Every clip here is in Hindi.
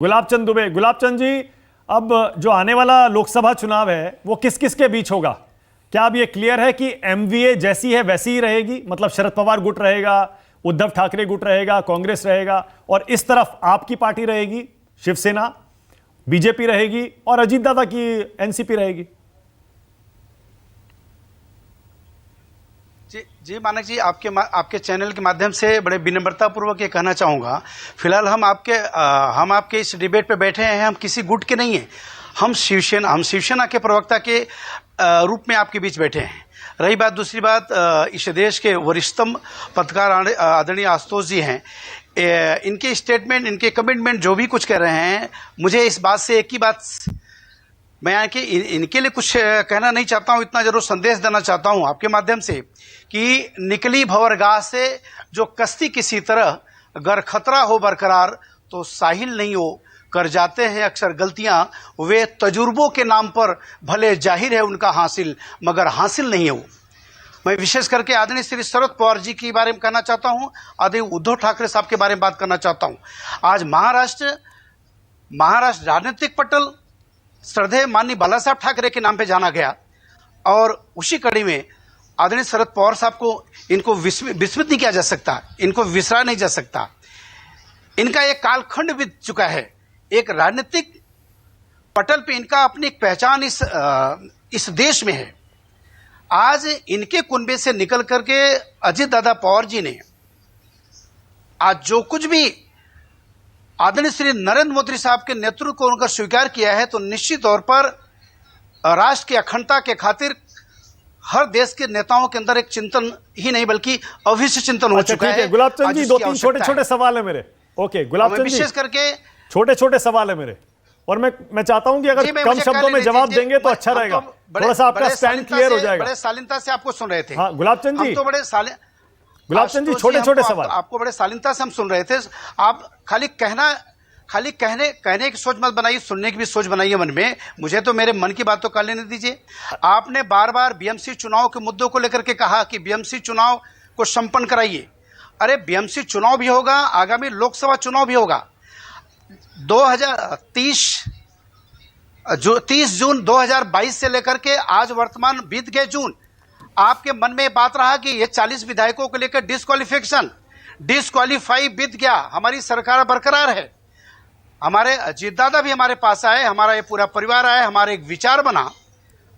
गुलाब चंद दुबे। गुलाब चंद जी, अब जो आने वाला लोकसभा चुनाव है वो किस किस के बीच होगा? क्या अब ये क्लियर है कि एमवीए जैसी है वैसी ही रहेगी? मतलब शरद पवार गुट रहेगा, उद्धव ठाकरे गुट रहेगा, कांग्रेस रहेगा, और इस तरफ आपकी पार्टी रहेगी, शिवसेना, बीजेपी रहेगी, और अजीत दादा की एनसीपी रहेगी। जी मानक जी, आपके चैनल के माध्यम से बड़े विनम्रता पूर्वक ये कहना चाहूँगा, फिलहाल हम आपके इस डिबेट पे बैठे हैं, हम किसी गुट के नहीं हैं। हम शिवसेना के प्रवक्ता के रूप में आपके बीच बैठे हैं। रही बात, दूसरी बात, इस देश के वरिष्ठतम पत्रकार आदरणीय आशुतोष जी हैं, इनके स्टेटमेंट, इनके कमिटमेंट जो भी कुछ कह रहे हैं, मुझे इस बात से एक ही बात, मैं इनके लिए कुछ कहना नहीं चाहता हूं, इतना जरूर संदेश देना चाहता हूं आपके माध्यम से कि निकली भंवरगाह से जो कश्ती किसी तरह अगर खतरा हो बरकरार तो साहिल नहीं हो, कर जाते हैं अक्सर गलतियां वे तजुर्बों के नाम पर, भले जाहिर है उनका हासिल मगर हासिल नहीं हो। मैं विशेष करके आदरणीय श्री शरद पवार जी के बारे में कहना चाहता हूं, आदरणीय उद्धव ठाकरे साहब के बारे में बात करना चाहता हूं। आज महाराष्ट्र राजनीतिक पटल श्रद्धेय माननीय बाला साहब ठाकरे के नाम पे जाना गया, और उसी कड़ी में आदरणीय शरद पवार साहब को, इनको विस्मृत नहीं किया जा सकता, इनको विसरा नहीं जा सकता। इनका एक कालखंड बीत चुका है, एक राजनीतिक पटल पे इनका अपनी एक पहचान इस देश में है। आज इनके कुनबे से निकल करके अजीत दादा पवार जी ने आज जो कुछ भी आदरणीय श्री नरेंद्र मोदी साहब के नेतृत्व को उनका स्वीकार किया है, तो निश्चित तौर पर राष्ट्र की अखंडता के खातिर हर देश के नेताओं के अंदर एक चिंतन ही नहीं बल्कि अभिष्ट चिंतन हो चुका है। गुलाब चंद जी, दो तीन छोटे छोटे सवाल है मेरे। ओके गुलाब चंद जी, विशेष करके छोटे छोटे सवाल है मेरे, और मैं चाहता हूं कि अगर कम शब्दों में जवाब देंगे तो अच्छा रहेगा, थोड़ा सा आपका स्टैंड क्लियर हो जाएगा। बड़े शालीनता से आपको सुन रहे थे। हाँ गुलाब चंद जी, गुलाब चंद जी, छोटे छोटे सवाल आपको बड़े शालीनता से हम सुन रहे थे। आप खाली कहने की सोच मत बनाइए, सुनने की भी सोच बनाइए मन में। मुझे तो मेरे मन की बात तो कर लेने दीजिए। आपने बार बार बीएमसी चुनाव के मुद्दों को लेकर के कहा कि बीएमसी चुनाव को संपन्न कराइए। अरे बीएमसी चुनाव भी होगा, आगामी लोकसभा चुनाव भी होगा। 30 जून 2022 से लेकर के आज वर्तमान बीत गए जून, आपके मन में बात रहा कि ये 40 विधायकों को लेकर डिस्क्वालीफाई बीत गया, हमारी सरकार बरकरार है। हमारे अजीत दादा भी हमारे पास आए, हमारा ये पूरा परिवार आया, हमारा एक विचार बना।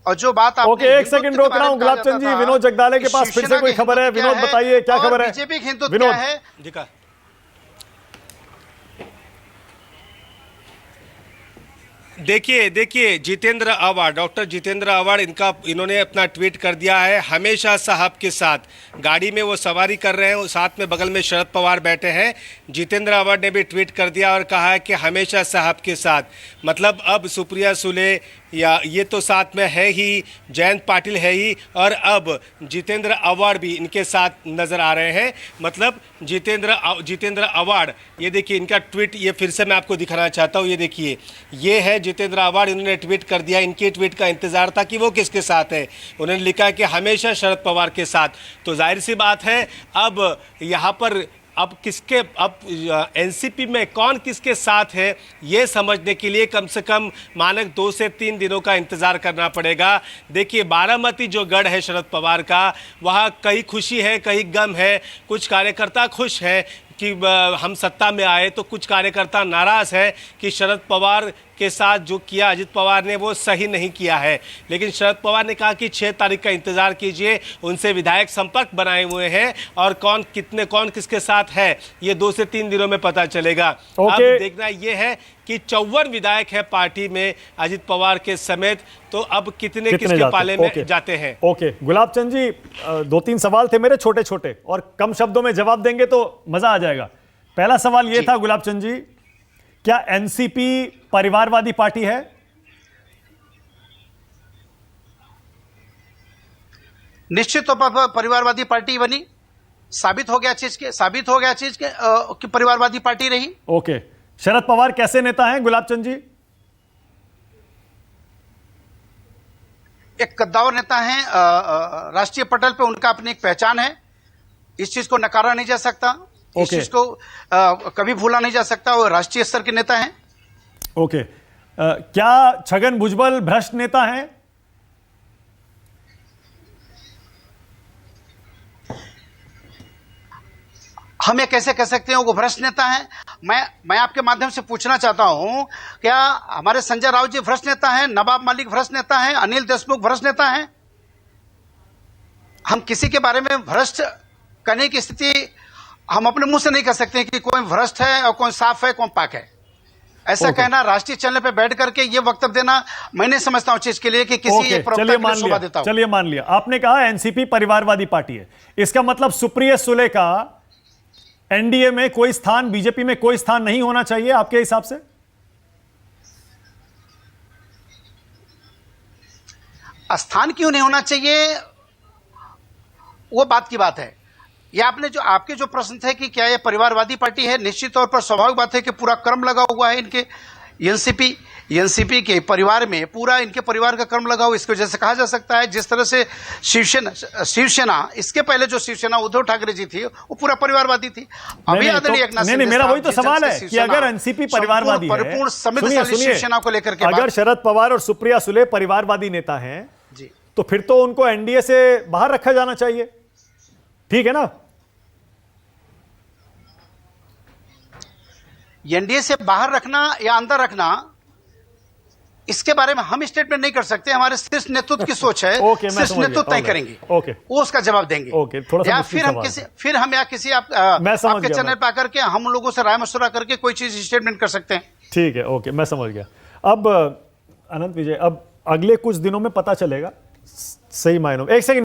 और जो बात आप ओके, एक सेकंड रोक रहा हूं गुलाब चंद जी। विनोद जगदाले के पास फिर से कोई खबर है? विनोद बताइए क्या खबर है? बीजेपी हिंदुत्व क्या है? देखिए जितेंद्र आव्हाड, डॉक्टर जितेंद्र आव्हाड, इन्होंने अपना ट्वीट कर दिया है, हमेशा साहब के साथ। गाड़ी में वो सवारी कर रहे हैं, साथ में बगल में शरद पवार बैठे हैं। जितेंद्र आव्हाड ने भी ट्वीट कर दिया और कहा है कि हमेशा साहब के साथ। मतलब अब सुप्रिया सुले या ये तो साथ में है ही, जयंत पाटिल है ही, और अब जितेंद्र आव्हाड भी इनके साथ नज़र आ रहे हैं। मतलब जितेंद्र आव्हाड, ये देखिए इनका ट्वीट, ये फिर से मैं आपको दिखाना चाहता हूँ। ये देखिए, ये है जितेंद्र आव्हाड, इन्होंने ट्वीट कर दिया। इनके ट्वीट का इंतजार था कि वो किसके साथ है। उन्होंने लिखा है कि हमेशा शरद पवार के साथ। तो जाहिर सी बात है, अब यहाँ पर एनसीपी में कौन किसके साथ है, ये समझने के लिए कम से कम मानक 2 से 3 दिनों का इंतजार करना पड़ेगा। देखिए, बारामती जो गढ़ है शरद पवार का, वहाँ कहीं खुशी है, कहीं गम है। कुछ कार्यकर्ता खुश हैं कि हम सत्ता में आए, तो कुछ कार्यकर्ता नाराज़ है कि शरद पवार के साथ जो किया अजित पवार ने वो सही नहीं किया है। लेकिन शरद पवार ने कहा कि 6 तारीख का इंतजार कीजिए, उनसे विधायक संपर्क बनाए हुए हैं, और कौन किसके साथ है ये 2 से 3 दिनों में पता चलेगा। अब देखना ये है कि 54 विधायक है पार्टी में अजित पवार के समेत, तो अब कितने किसके पाले में जाते हैं। ओके गुलाब चंद जी, 2-3 सवाल थे मेरे छोटे छोटे, और कम शब्दों में जवाब देंगे तो मजा आ जाएगा। पहला सवाल ये था गुलाब चंद जी, क्या एनसीपी परिवारवादी पार्टी है? निश्चित तौर पर परिवारवादी पार्टी बनी, साबित हो गया चीज कि परिवारवादी पार्टी रही। ओके, शरद पवार कैसे नेता हैं गुलाब चंद जी? एक कद्दावर नेता हैं, राष्ट्रीय पटल पे उनका अपनी एक पहचान है, इस चीज को नकारा नहीं जा सकता। इस चीज को कभी भूला नहीं जा सकता। वो राष्ट्रीय स्तर के नेता हैं। ओके, क्या छगन भुजबल भ्रष्ट नेता हैं? हम ये कैसे कह सकते हैं वो भ्रष्ट नेता है? मैं आपके माध्यम से पूछना चाहता हूं, क्या हमारे संजय राउत जी भ्रष्ट नेता हैं? नवाब मलिक भ्रष्ट नेता हैं? अनिल देशमुख भ्रष्ट नेता हैं? हम किसी के बारे में भ्रष्ट करने की स्थिति हम अपने मुंह से नहीं कह सकते कि कोई भ्रष्ट है और कौन साफ है, कौन पाक है। ऐसा कहना, राष्ट्रीय चैनल पे बैठ करके ये वक्तव्य देना, मैं नहीं समझता हूं चीज के लिए कि किसी एक प्रवक्ता के लिए शोभा देता हूं। चलिए मान लिया, आपने कहा एनसीपी परिवारवादी पार्टी है, इसका मतलब सुप्रिया सुले का एनडीए में कोई स्थान, बीजेपी में कोई स्थान नहीं होना चाहिए आपके हिसाब से? स्थान क्यों नहीं होना चाहिए, वो बात की बात है। ये आपने जो आपके जो प्रश्न थे कि क्या ये परिवारवादी पार्टी है, निश्चित तौर पर स्वाभाविक बात है कि पूरा क्रम लगा हुआ है इनके एनसीपी के परिवार में, पूरा इनके परिवार का क्रम लगा हुआ, इसको जैसे कहा जा सकता है जिस तरह से शिवसेना इसके पहले जो शिवसेना उद्धव ठाकरे जी थी वो पूरा परिवारवादी थी। अभी आदरणीय एकनाथ नहीं, मेरा वही तो सवाल है कि अगर एनसीपी परिवारवादी है, परिपूर्ण समृद्धशाली शिवसेना को लेकर के अगर शरद पवार और सुप्रिया सुले परिवारवादी नेता हैं जी, तो फिर तो उनको एनडीए से बाहर रखा जाना चाहिए, ठीक है ना? एनडीए से बाहर रखना या अंदर रखना, इसके बारे में हम स्टेटमेंट नहीं कर सकते। हमारे शीर्ष नेतृत्व की सोच है, शीर्ष नेतृत्व तय करेंगे, वो उसका जवाब देंगे। या फिर हम किसी आपके चैनल पर आकर के हम लोगों से राय मशवरा करके कोई चीज स्टेटमेंट कर सकते हैं। ठीक है, ओके, मैं समझ गया। अब अनंत विजय, अब अगले कुछ दिनों में पता चलेगा सही मायनों में। एक सेकंड।